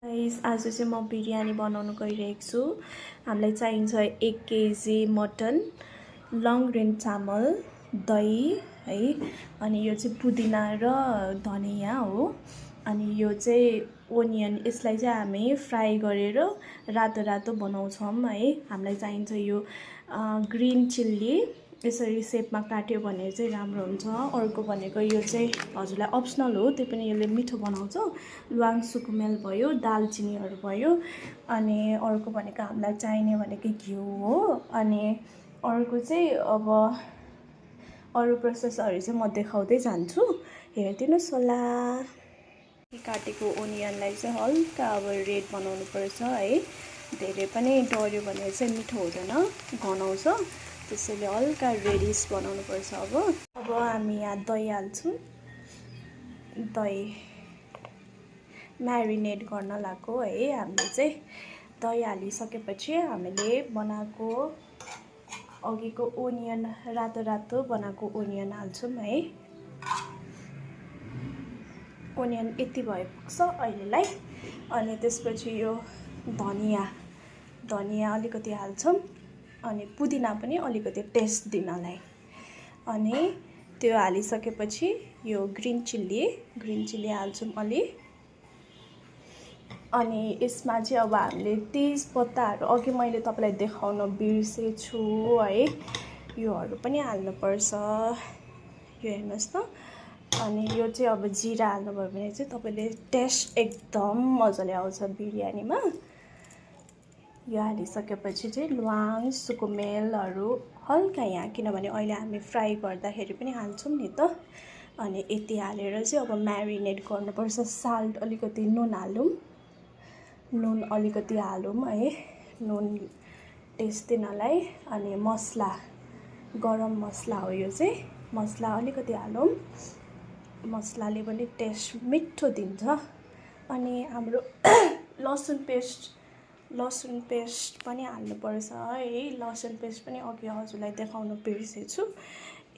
Guys आज चाहिँ म बिरयानी बनाउन गइरहेको छु। हामीलाई चाहिन्छ 1 केजी मटन, लङ ग्रेन चामल, दही है, अनि यो चाहिँ पुदिना र धनिया हो। अनि यो चाहिँ ओनियन, यसलाई चाहिँ हामी फ्राई गरेर रातो रातो बनाउँछौँ है। हामीलाई चाहिन्छ यो ग्रीन चिल्ली, यसरी सेपमा काट्यो भने चाहिँ राम्रो हुन्छ। अर्को भनेको यो चाहिँ हजुरलाई अप्सनल हो, त्यही पनि यसले मिठो बनाउँछ। ल्वाङ सुकुमेल भयो, दालचिनीहरू भयो। अनि अर्को भनेको हामीलाई चाहिने भनेको घिउ हो। अनि अर्को चाहिँ अब अरू प्रोसेसहरू चाहिँ म देखाउँदै जान्छु, हेरिदिनुहोस् होला। काटेको ओनियनलाई चाहिँ हल्का अब रेड बनाउनु पर्छ है। धेरै पनि डढ्यो भने चाहिँ मिठो हुँदैन, गनाउँछ। त्यसैले हल्का रेडिस बनाउनु पर्छ। अब हामी यहाँ दही हाल्छौँ। दही म्यारिनेट गर्न लाग्यो है। हामीले चाहिँ दही हालिसकेपछि हामीले बनाएको अघिको ओनियन, रातो रातो बनाएको ओनियन हाल्छौँ है। ओनियन यति भए पुग्छ अहिलेलाई। अनि त्यसपछि यो धनिया अलिकति हाल्छौँ। अनि पुदिना पनि अलिकति टेस्ट दिनलाई। अनि त्यो हालिसकेपछि यो ग्रीन चिल्ली हाल्छौँ अलि। अनि यसमा चाहिँ अब हामीले तेजपत्ताहरू अघि मैले तपाईँलाई देखाउन बिर्सेछु है, योहरू पनि हाल्नुपर्छ। यो हेर्नुहोस् त। अनि यो चाहिँ अब जिरा हाल्नुभयो भने चाहिँ तपाईँले टेस्ट एकदम मजाले आउँछ बिरयानीमा। यो हालिसकेपछि चाहिँ ल्वाङ सुकुमेलहरू हल्का यहाँ, किनभने अहिले हामी फ्राई गर्दाखेरि पनि हाल्छौँ नि त। अनि यति हालेर चाहिँ अब म्यारिनेट गर्नुपर्छ। साल्ट अलिकति, नुन अलिकति हालौँ है, नुन टेस्ट दिनलाई। अनि मसला, गरम मसला हो यो चाहिँ, मसला अलिकति हालौँ। मसलाले पनि टेस्ट मिठो दिन्छ। अनि हाम्रो लसुन पेस्ट पनि हाल्नुपर्छ है। लसुन पेस्ट पनि अघि हजुरलाई देखाउन बिर्सेछु,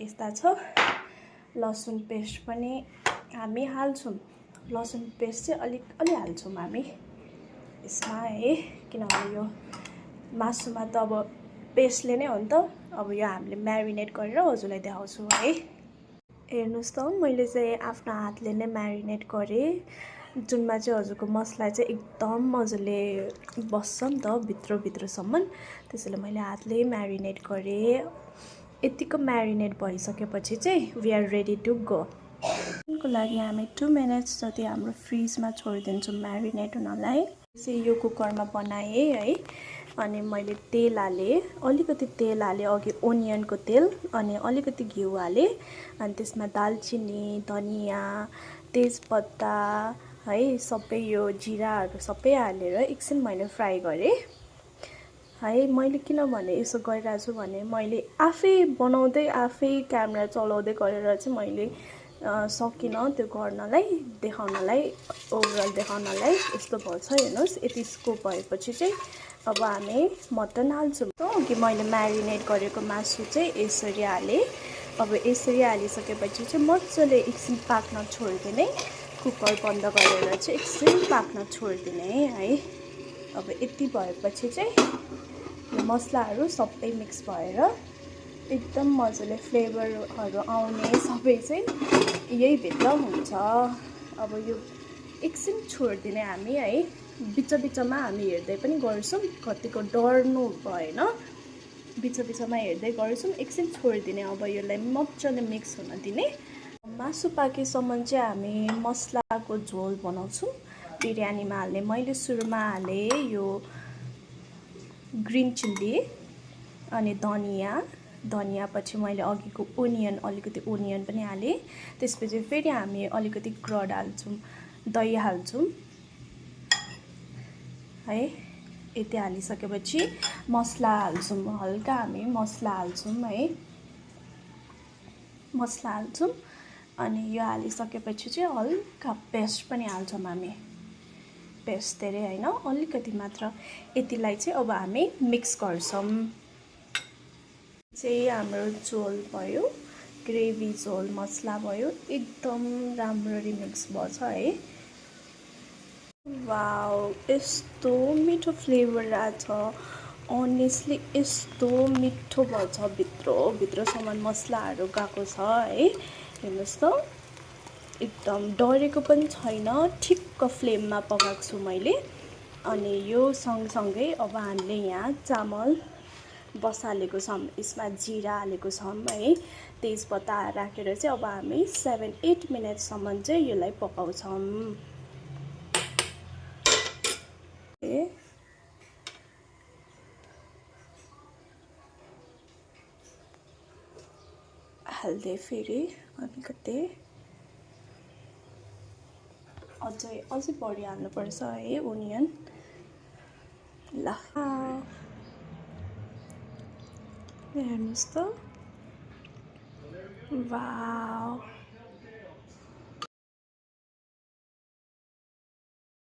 यस्ता छ। लसुन पेस्ट पनि हामी हाल्छौँ। लसुन पेस्ट चाहिँ अलि हाल्छौँ हामी यसमा है, किनभने यो मासुमा त अब पेस्टले नै हो नि त। अब यो हामीले म्यारिनेट गरेर हजुरलाई देखाउँछु है। हेर्नुहोस् त, मैले चाहिँ आफ्नो हातले नै म्यारिनेट गरेँ, जुनमा चाहिँ हजुरको मसला चाहिँ एकदम मजाले बस्छ नि त भित्रसम्म। त्यसैले मैले हातले म्यारिनेट गरेँ। यतिको म्यारिनेट भइसकेपछि चाहिँ we are ready to go. को लागि हामी 2 मिनट्स जति हाम्रो फ्रिजमा छोडिदिन्छौँ म्यारिनेट हुनलाई। चाहिँ यो कुकरमा बनाएँ है। अनि मैले तेल हालेँ, अलिकति तेल हालेँ अघि, ओनियनको तेल। अनि अलिकति घिउ हालेँ। अनि त्यसमा दालचिनी, धनिया, तेजपत्ता है, सबै यो जिराहरू सबै हालेर एकछिन मैले फ्राई गरेँ है। मैले किनभने यसो गरिरहेको छु भने मैले आफै बनाउँदै आफै क्यामेरा चलाउँदै गरेर चाहिँ मैले सकिनँ त्यो गर्नलाई, देखाउनलाई, ओभरअल देखाउनलाई। यस्तो भएछ, हेर्नुहोस्। यति स्कोप भएपछि चाहिँ अब हामी मटन हाल्छौँ। कि मैले म्यारिनेट गरेको मासु चाहिँ यसरी हालेँ। अब यसरी हालिसकेपछि चाहिँ मजाले एकछिन पाक्न छोडिदिने, कुकर बन्द गरेर चाहिँ एकछिन पाक्न छोडिदिने है। अब यति भएपछि चाहिँ मसलाहरू सबै मिक्स भएर एकदम मजाले फ्लेभरहरू आउने सबै चाहिँ यही भित्र हुन्छ। अब यो एकछिन छोडिदिने हामी है। बिचमा हामी हेर्दै पनि गर्छौँ, कतिको डर्नु भएन, बिचमा हेर्दै गर्छौँ, एकछिन छोडिदिने। अब यसलाई मजाले मिक्स हुन दिने। मासु पाकेसम्म चाहिँ हामी मसलाको झोल बनाउँछौँ बिरयानीमा हाल्ने। मैले सुरुमा हालेँ यो ग्रिन चिल्ली, अनि धनिया पछि मैले अघिको अलिकति ओनियन पनि हालेँ। त्यसपछि फेरि हामी अलिकति कर्ड हाल्छौँ, दही हाल्छौँ है। यति हालिसकेपछि मसला हाल्छौँ, हल्का हामी मसला हाल्छौँ है, मसला हाल्छौँ। अनि यो हालिसकेपछि चाहिँ हल्का पेस्ट पनि हाल्छौँ हामी, पेस्ट धेरै होइन, अलिकति मात्र। यतिलाई चाहिँ अब हामी मिक्स गर्छौँ। चाहिँ हाम्रो झोल भयो, ग्रेभी झोल मसला भयो, एकदम राम्ररी मिक्स भएछ है। वाउ यस्तो मिठो फ्लेभर आएको छ अनेस्टली यस्तो मिठो भएछ भित्रसम्म मसलाहरू गएको छ है हेर्नुहोस् त एकदम डढेको पनि छैन ठिक्क फ्लेममा पकाएको छु मैले अनि यो सँगसँगै अब हामीले यहाँ चामल बसालेको छौँ यसमा जिरा हालेको छौँ है तेजपत्ता राखेर चाहिँ अब हामी 7-8 मिनटसम्म चाहिँ यसलाई पकाउँछौँ हाल्दै फेरि अलिकति अझै बढी हाल्नुपर्छ है ओनियन ल हेर्नुहोस् त वाउ